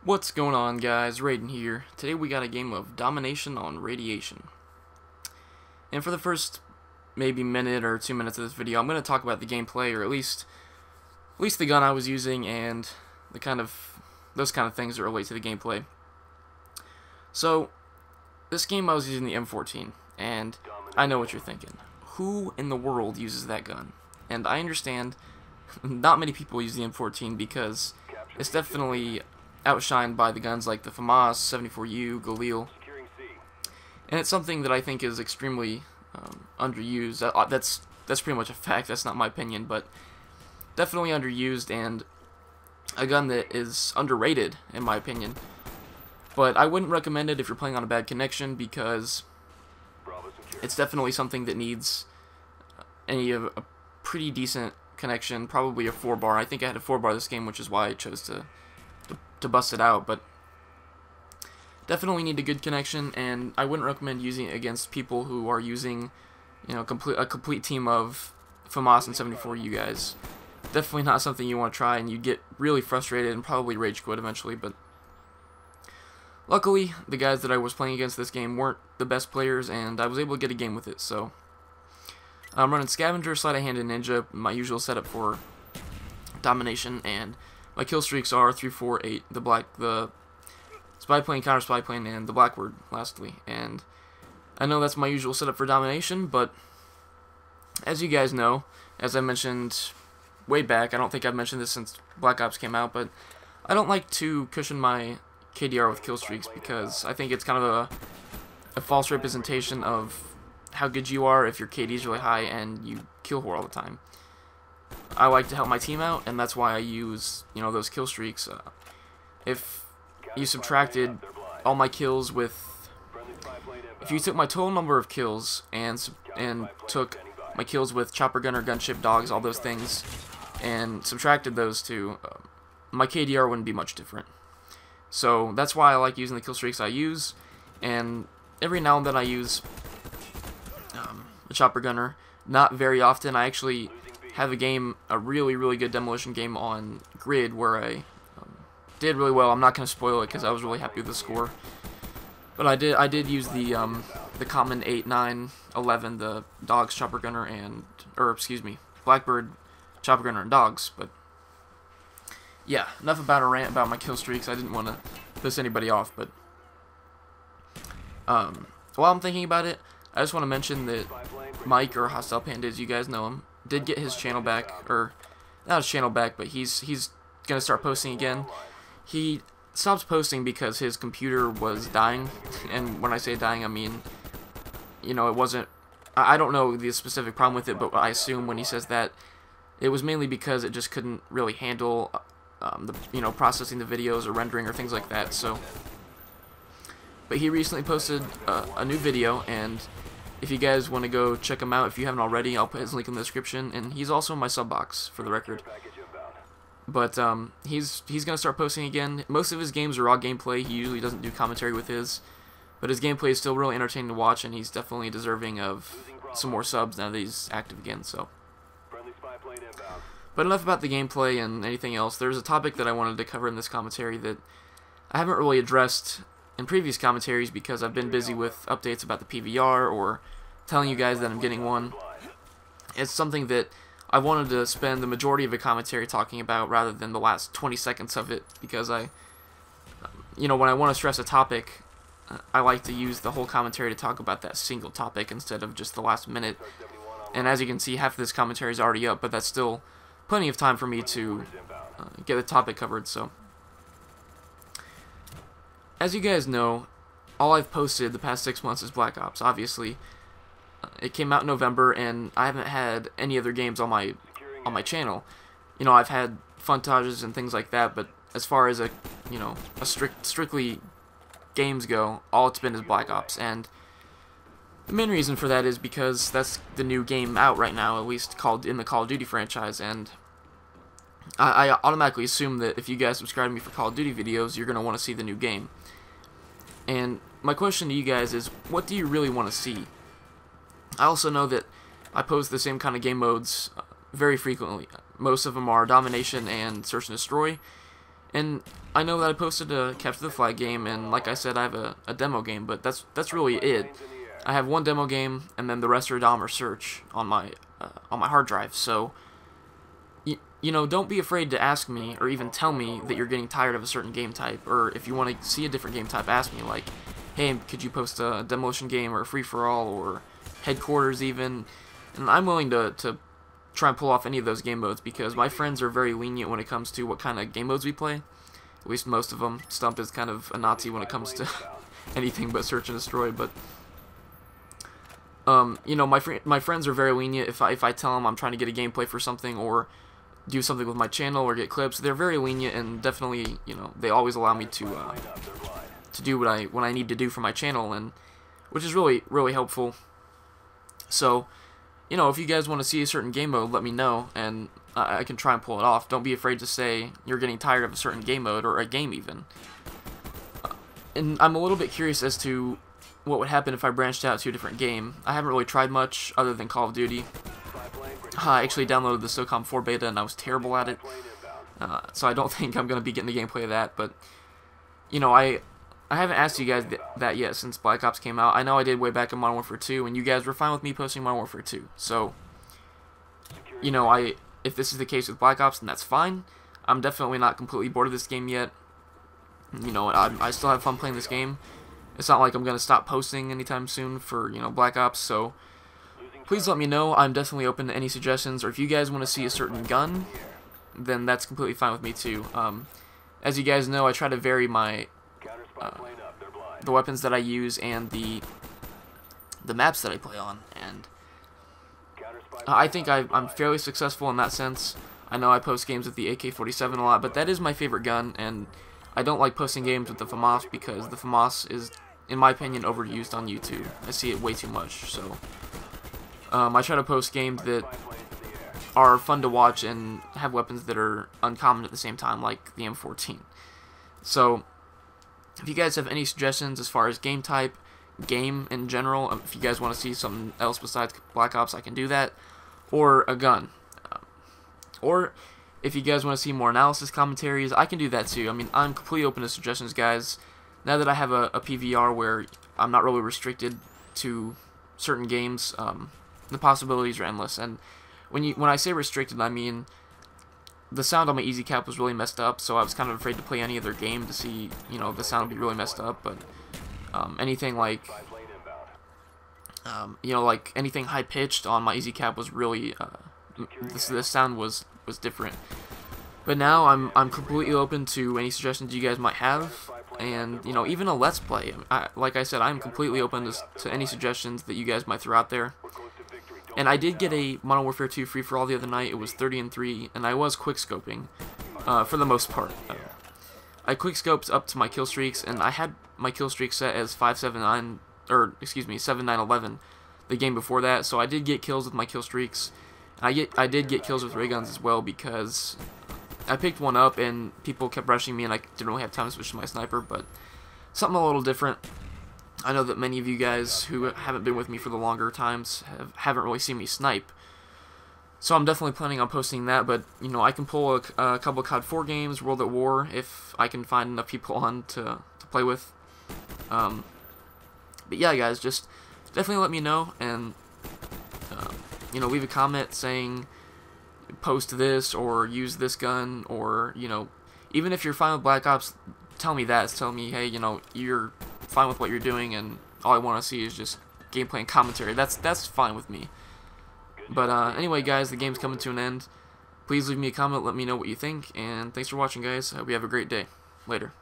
What's going on, guys? Raiden here. Today we got a game of Domination on Radiation. And for the first maybe minute or 2 minutes of this video, I'm going to talk about the gameplay, or at least the gun I was using and those kind of things that relate to the gameplay. So, this game I was using the M14, and I know what you're thinking. Who in the world uses that gun? And I understand not many people use the M14 because it's definitely outshined by the guns like the FAMAS, 74U, Galil, and it's something that I think is extremely underused. That's pretty much a fact. That's not my opinion, but definitely underused and a gun that is underrated in my opinion. But I wouldn't recommend it if you're playing on a bad connection because it's definitely something that needs a pretty decent connection, probably a 4-bar. I think I had a 4-bar this game, which is why I chose to bust it out, but definitely need a good connection, and I wouldn't recommend using it against people who are using, a complete team of FAMAS and 74U guys. Definitely not something you want to try, and you get really frustrated and probably rage quit eventually, but luckily, the guys that I was playing against this game weren't the best players, and I was able to get a game with it, so I'm running Scavenger, Sleight of Hand, and Ninja, my usual setup for Domination, and my kill streaks are 3, 4, 8, the spy plane, counter spy plane, and the Blackbird, lastly. And I know that's my usual setup for Domination, but as you guys know, as I mentioned way back, I don't think I've mentioned this since Black Ops came out, but I don't like to cushion my KDR with kill streaks because I think it's kind of a false representation of how good you are if your KD is really high and you kill whore all the time. I like to help my team out, and that's why I use, those kill streaks. If you subtracted all my kills with, if you took my total number of kills and took my kills with chopper gunner, gunship, dogs, all those things, and subtracted those two, my KDR wouldn't be much different. So that's why I like using the kill streaks I use, and every now and then I use the chopper gunner. Not very often. I actually have a really good demolition game on Grid where I did really well. I'm not going to spoil it because I was really happy with the score, but I did use the common 8, 9, 11, the dogs, chopper gunner, Blackbird, chopper gunner, and dogs. But yeah, enough about a rant about my kill streaks. I didn't want to piss anybody off, but while I'm thinking about it, I just want to mention that Mike, or Hostile Panda as you guys know him, did get his channel back, or not his channel back, but he's gonna start posting again. He stopped posting because his computer was dying, and when I say dying, I mean, it wasn't, I don't know the specific problem with it, but I assume when he says that, it was mainly because it just couldn't really handle, processing the videos or rendering or things like that, so. But he recently posted a new video, and if you guys want to go check him out, if you haven't already, I'll put his link in the description, and he's also in my sub box, for the record. But he's going to start posting again. Most of his games are raw gameplay. He usually doesn't do commentary with his, but his gameplay is still really entertaining to watch, and he's definitely deserving of some more subs now that he's active again. So, but enough about the gameplay and anything else. There's a topic that I wanted to cover in this commentary that I haven't really addressed in previous commentaries because I've been busy with updates about the PVR or telling you guys that I'm getting one. It's something that I wanted to spend the majority of a commentary talking about rather than the last 20 seconds of it, because when I want to stress a topic, I like to use the whole commentary to talk about that single topic instead of just the last minute. And as you can see, half of this commentary is already up, but that's still plenty of time for me to get the topic covered, so. As you guys know, all I've posted the past 6 months is Black Ops. Obviously, it came out in November, and I haven't had any other games on my channel. I've had funtages and things like that, but as far as strictly games go, all it's been is Black Ops. And the main reason for that is because that's the new game out right now, at least in the Call of Duty franchise, and I automatically assume that if you guys subscribe to me for Call of Duty videos, you're going to want to see the new game. And my question to you guys is, what do you really want to see? I also know that I post the same kind of game modes very frequently. Most of them are Domination and Search and Destroy, And I know that I posted a Capture the Flag game, and like I said, I have a demo game, but that's really it. I have one demo game, and then the rest are Dom or Search on my hard drive. So, you know, don't be afraid to ask me or even tell me that you're getting tired of a certain game type, or if you want to see a different game type, ask me, like, hey, could you post a Demolition game or a free-for-all or Headquarters even, and I'm willing to try and pull off any of those game modes, because my friends are very lenient when it comes to what kind of game modes we play, at least most of them. Stump is kind of a Nazi when it comes to anything but search and destroy, but you know, my friends are very lenient. If I tell them I'm trying to get a gameplay for something or do something with my channel or get clips, they're very lenient, and definitely, you know, they always allow me to do what I need to do for my channel, and which is really helpful. So, you know, if you guys want to see a certain game mode, let me know, and I can try and pull it off. Don't be afraid to say you're getting tired of a certain game mode, or a game even. And I'm a little bit curious as to what would happen if I branched out to a different game. I haven't really tried much other than Call of Duty. I actually downloaded the SOCOM 4 beta, and I was terrible at it. So I don't think I'm going to be getting the gameplay of that, but, you know, I haven't asked you guys that yet since Black Ops came out. I know I did way back in Modern Warfare 2, and you guys were fine with me posting Modern Warfare 2. So, you know, if this is the case with Black Ops, then that's fine. I'm definitely not completely bored of this game yet. You know, I still have fun playing this game. It's not like I'm going to stop posting anytime soon for, you know, Black Ops, so please let me know. I'm definitely open to any suggestions, or if you guys want to see a certain gun, then that's completely fine with me too. As you guys know, I try to vary my the weapons that I use and the maps that I play on, and I think I'm fairly successful in that sense. I know I post games with the AK-47 a lot, but that is my favorite gun, and I don't like posting games with the FAMAS because the FAMAS is, in my opinion, overused on YouTube. I see it way too much, so I try to post games that are fun to watch and have weapons that are uncommon at the same time, like the M14. So, if you guys have any suggestions as far as game type, game in general, if you guys want to see something else besides Black Ops, I can do that, or a gun. Or if you guys want to see more analysis commentaries, I can do that too. I mean, I'm completely open to suggestions, guys. Now that I have a PVR where I'm not really restricted to certain games, the possibilities are endless. And when I say restricted, I mean the sound on my easy cap was really messed up, so I was kind of afraid to play any other game to see, you know, the sound would be really messed up. But anything like, you know, like anything high pitched on my easy cap was really the sound was different. But now I'm completely open to any suggestions you guys might have, and you know, even a let's play. Like I said, I'm completely open to any suggestions that you guys might throw out there. And I did get a Modern Warfare 2 free-for-all the other night. It was 30-3, and I was quick-scoping, for the most part. I quick-scoped up to my kill streaks, and I had my kill streak set as 579, or, excuse me, 7911 the game before that, so I did get kills with my kill streaks. I did get kills with ray guns as well, because I picked one up, and people kept rushing me, and I didn't really have time to switch to my sniper, but something a little different. I know that many of you guys who haven't been with me for the longer times haven't really seen me snipe. So I'm definitely planning on posting that, but, you know, I can pull a couple of COD 4 games, World at War, if I can find enough people on to play with. But yeah, guys, just definitely let me know, and, you know, leave a comment saying post this, or use this gun, or, you know, even if you're fine with Black Ops, tell me that. Tell me, hey, you know, you're fine with what you're doing, and all I want to see is just gameplay and commentary. That's fine with me. But anyway, guys, the game's coming to an end. Please leave me a comment, let me know what you think, and thanks for watching, guys. I hope you have a great day. Later.